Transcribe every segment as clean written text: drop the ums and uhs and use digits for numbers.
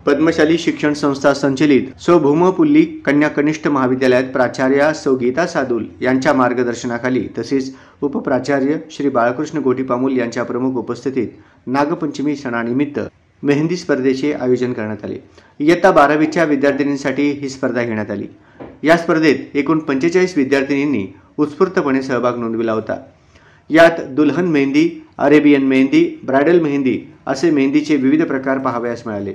पद्मशाली शिक्षण संस्था संचलित सौ भूमपुल्ली कन्या कनिष्ठ महाविद्यालयात प्राचार्या सौ गीता सादुल यांच्या मार्गदर्शनाखाली तसेच उपप्राचार्य श्री बाळकृष्ण गोटीपामुल यांच्या प्रमुख उपस्थितीत नागपंचमी सणानिमित्त मेहंदी स्पर्धेचे आयोजन करण्यात आले। इयत्ता 12वीच्या विद्यार्थिनींसाठी ही स्पर्धा घेण्यात आली। या स्पर्धेत एकूण 45 विद्यार्थिनींनी उत्स्फूर्तपणे सहभाग नोंदविला होता। यात दुल्हन मेहंदी, अरेबियन मेहंदी, ब्रायडल मेहंदी असे मेहंदीचे विविध प्रकार पाहावयास मिळाले।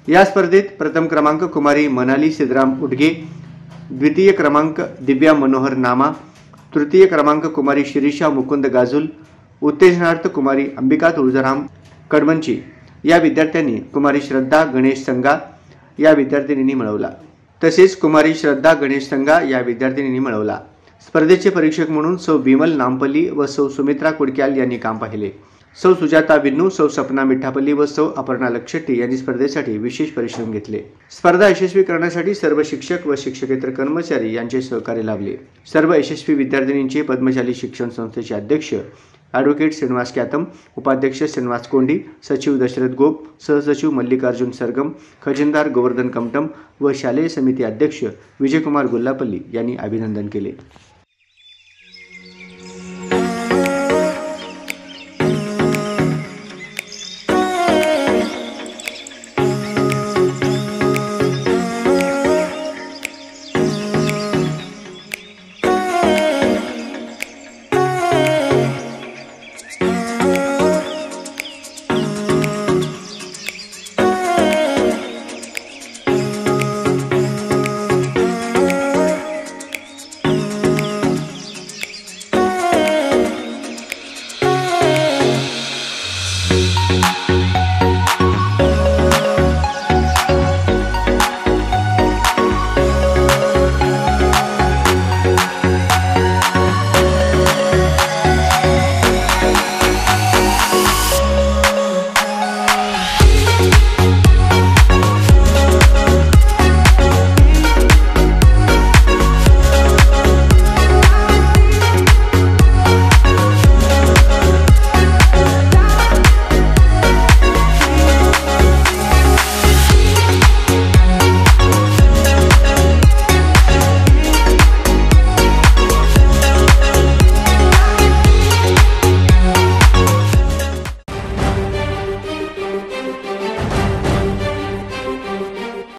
या स्पर्धेत प्रथम क्रमांक कुमारी मनाली सिद्धराम उडगे, द्वितीय क्रमांक दिव्या मनोहर नामा, तृतीय क्रमांक कुमारी शिरीषा मुकुंद गाजुल, उत्तेजनार्थ कुमारी अंबिका तुळजाराम कडमंची या विद्यार्थ्यांनी कुमारी श्रद्धा गणेश संगा या विद्यार्थिनींनी मिळवला। तसेच कुमारी श्रद्धा गणेश संगा या विद्यार्थिनींनी मिळवला। स्पर्धेचे परीक्षक म्हणून सौ बिमल नामपल्ली व सौ सुमित्रा कुडक्याल यांनी काम पाहिले। सौ सुजाता विन्नू, सौ सपना मिठापल्ली व सौ अपर्णा लक्षट्टी यांनी स्पर्धेसाठी विशेष परिश्रम घेतले। स्पर्धा यशस्वी करण्यासाठी सर्व शिक्षक व शिक्षकेतर कर्मचारी यांचे सहकार्य लाभले। सर्व यशस्वी विद्यार्थिनींचे पद्मशाली शिक्षण संस्थेचे अध्यक्ष ॲडव्होकेट श्रीनिवास क्यातम, उपाध्यक्ष श्रीनिवास कोंडी, सचिव दशरथ गोप, सहसचिव मल्लिकार्जुन सरगम, खजिनदार गोवर्धन कमटम व शालेय समिती अध्यक्ष विजयकुमार गुल्लापल्ली यांनी अभिनंदन केले।